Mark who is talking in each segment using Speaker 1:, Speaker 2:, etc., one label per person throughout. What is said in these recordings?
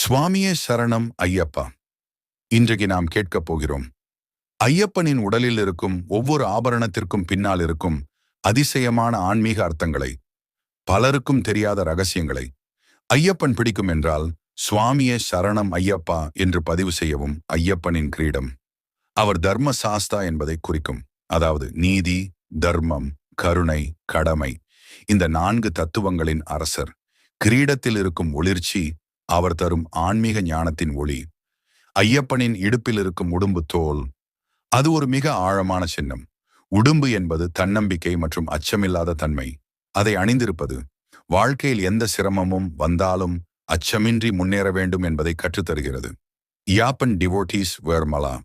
Speaker 1: சுவாமியே சரணம் ஐயப்பா. இன்றைக்கு நாம் கேட்கப் போகிறோம் ஐயப்பனின் உடலில் இருக்கும் ஒவ்வொரு ஆபரணத்திற்கும் பின்னால் இருக்கும் அதிசயமான ஆன்மீக அர்த்தங்களை, பலருக்கும் தெரியாத ரகசியங்களை. ஐயப்பன் பிடிக்கும் என்றால் சுவாமியே சரணம் ஐயப்பா என்று பதிவு செய்யவும். ஐயப்பனின் கிரீடம் அவர் தர்ம சாஸ்தா என்பதை குறிக்கும். அதாவது நீதி, தர்மம், கருணை, கடமை, இந்த 4 தத்துவங்களின் அரசர். கிரீடத்தில் இருக்கும் ஒளிர்ச்சி அவர் தரும் ஆன்மீக ஞானத்தின் ஒளி. ஐயப்பனின் இடுப்பில் இருக்கும் உடும்பு தோல், அது ஒரு மிக ஆழமான சின்னம். உடும்பு என்பது தன்னம்பிக்கை மற்றும் அச்சமில்லாத தன்மை. அதை அணிந்திருப்பது வாழ்க்கையில் எந்த சிரமமும் வந்தாலும் அச்சமின்றி முன்னேற வேண்டும் என்பதை கற்றுத்தருகிறது. Ayyappan devotees wear mala,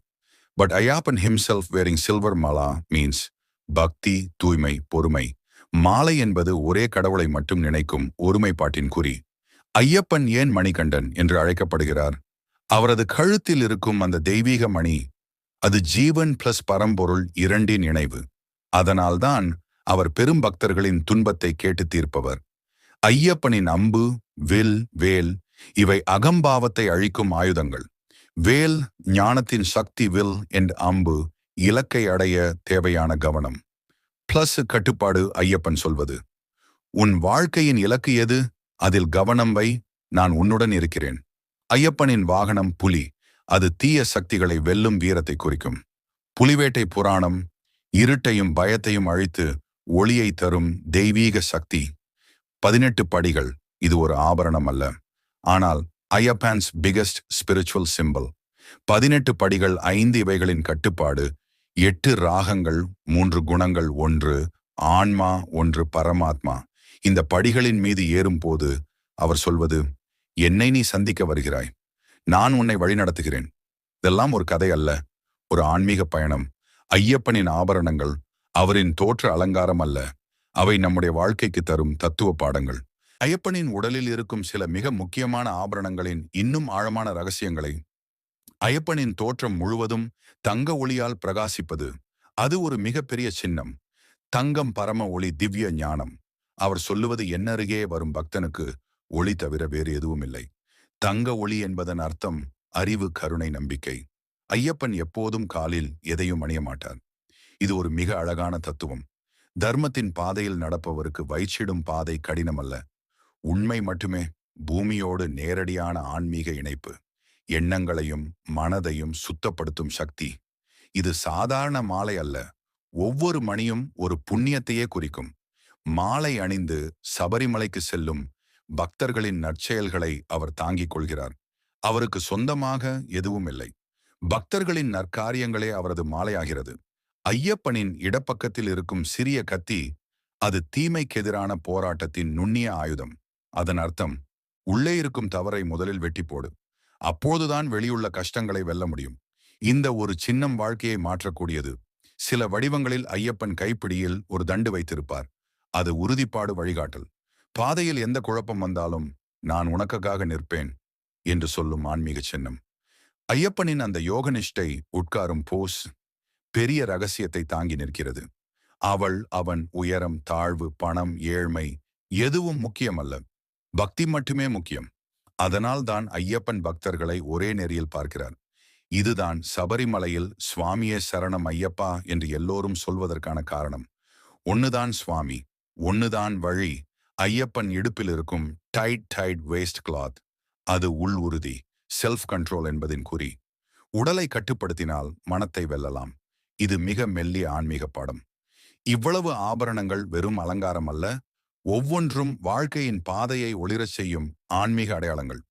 Speaker 1: but Ayyappan himself wearing silver mala means பக்தி, தூய்மை, பொறுமை. மாலை என்பது ஒரே கடவுளை மட்டும் நினைக்கும் ஒருமைப்பாட்டின் குறி. ஐயப்பன் ஏன் மணிகண்டன் என்று அழைக்கப்படுகிறார்? அவரது கழுத்தில் இருக்கும் அந்த தெய்வீக மணி, அது ஜீவன் பிளஸ் பரம்பொருள் இரண்டின் இணைவு. அதனால்தான் அவர் பெரும் பக்தர்களின் துன்பத்தை கேட்டு தீர்ப்பவர். ஐயப்பனின் அம்பு, வில், வேல் இவை அகம்பாவத்தை அழிக்கும் ஆயுதங்கள். வேல் ஞானத்தின் சக்தி, வில் என்ற அம்பு இலக்கை அடைய தேவையான கவனம் பிளஸ் கட்டுப்பாடு. ஐயப்பன் சொல்வது, உன் வாழ்க்கையின் இலக்கு எது? அதில் கவனம் வை, நான் உன்னுடன் இருக்கிறேன். ஐயப்பனின் வாகனம் புலி, அது தீய சக்திகளை வெல்லும் வீரத்தை குறிக்கும். புலிவேட்டை புராணம் இருட்டையும் பயத்தையும் அழித்து ஒளியை தரும் தெய்வீக சக்தி. 18 படிகள், இது ஒரு ஆபரணம் அல்ல, ஆனால் ஐயப்பன்ஸ் பிகெஸ்ட் ஸ்பிரிச்சுவல் சிம்பல். 18 படிகள், 5 இவைகளின் கட்டுப்பாடு, 8 ராகங்கள், 3 குணங்கள், 1 ஆன்மா, 1 பரமாத்மா. இந்த படிகளின் மீது ஏறும்போது அவர் சொல்வது, என்னை நீ சந்திக்க வருகிறாய், நான் உன்னை வழிநடத்துகிறேன். இதெல்லாம் ஒரு கதை அல்ல, ஒரு ஆன்மீக பயணம். ஐயப்பனின் ஆபரணங்கள் அவரின் தோற்ற அலங்காரம் அல்ல, அவை நம்முடைய வாழ்க்கைக்கு தரும் தத்துவ பாடங்கள். ஐயப்பனின் உடலில் இருக்கும் சில மிக முக்கியமான ஆபரணங்களின் இன்னும் ஆழமான ரகசியங்களை. ஐயப்பனின் தோற்றம் முழுவதும் தங்க ஒளியால் பிரகாசிப்பது, அது ஒரு மிகப்பெரிய சின்னம். தங்கம் பரம ஒளி, திவ்ய ஞானம். அவர் சொல்லுவது, என்னருகே வரும் பக்தனுக்கு ஒளி தவிர வேறு எதுவும் இல்லை. தங்க ஒளி என்பதன் அர்த்தம் அறிவு, கருணை, நம்பிக்கை. ஐயப்பன் எப்போதும் காலில் எதையும் அணிய மாட்டார். இது ஒரு மிக அழகான தத்துவம். தர்மத்தின் பாதையில் நடப்பவருக்கு வயிற்றிடும் பாதை கடினமல்ல, உண்மை மட்டுமே. பூமியோடு நேரடியான ஆன்மீக இணைப்பு, எண்ணங்களையும் மனதையும் சுத்தப்படுத்தும் சக்தி. இது சாதாரண மாலை அல்ல, ஒவ்வொரு மணியும் ஒரு புண்ணியத்தையே குறிக்கும். மாலை அணிந்து சபரிமலைக்கு செல்லும் பக்தர்களின் நற்செயல்களை அவர் தாங்கிக் கொள்கிறார். அவருக்கு சொந்தமாக எதுவும் இல்லை, பக்தர்களின் நற்காரியங்களே அவரது மாலையாகிறது. ஐயப்பனின் இடப்பக்கத்தில் இருக்கும் சிறிய கத்தி, அது தீமைக்கெதிரான போராட்டத்தின் நுண்ணிய ஆயுதம். அதன் அர்த்தம், உள்ளே இருக்கும் தவறை முதலில் வெட்டி போடு, அப்போதுதான் வெளியுள்ள கஷ்டங்களை வெல்ல முடியும். இந்த ஒரு சின்னம் வாழ்க்கையை மாற்றக்கூடியது. சில வடிவங்களில் ஐயப்பன் கைப்பிடியில் ஒரு தண்டு வைத்திருப்பார், அது உறுதிப்பாடு, வழிகாட்டல். பாதையில் எந்த குழப்பம் வந்தாலும் நான் உனக்காக நிற்பேன் என்று சொல்லும் ஆன்மீக சின்னம். ஐயப்பனின் அந்த யோகனிஷ்டை உட்காரும் போஸ் பெரிய ரகசியத்தை தாங்கி நிற்கிறது. அவன் உயரம், தாழ்வு, பணம், ஏழ்மை எதுவும் முக்கியமல்ல, பக்தி மட்டுமே முக்கியம். அதனால் தான் ஐயப்பன் பக்தர்களை ஒரே நெறியில் பார்க்கிறார். இதுதான் சபரிமலையில் சுவாமியே சரணம் ஐயப்பா என்று எல்லோரும் சொல்வதற்கான காரணம். ஒன்னுதான் சுவாமி, ஒன்னுதான் வழி. ஐயப்பன் இடுப்பில் இருக்கும் டைட் வேஸ்ட் கிளாத், அது உள் உறுதி, செல்ஃப் கண்ட்ரோல் என்பதின் குறி. உடலை கட்டுப்படுத்தினால் மனத்தை வெல்லலாம். இது மிக மெல்லிய ஆன்மீக பாடம். இவ்வளவு ஆபரணங்கள் வெறும் அலங்காரம் அல்ல, ஒவ்வொன்றும் வாழ்க்கையின் பாதையை ஒளிரச் செய்யும் ஆன்மீக அடையாளங்கள்.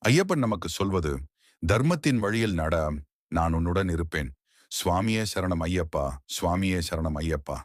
Speaker 1: ஐயப்பன் நமக்கு சொல்வது, தர்மத்தின் வழியில் நட, நான் உன்னுடன் இருப்பேன். சுவாமியே சரணம் ஐயப்பா, சுவாமியே சரணம் ஐயப்பா.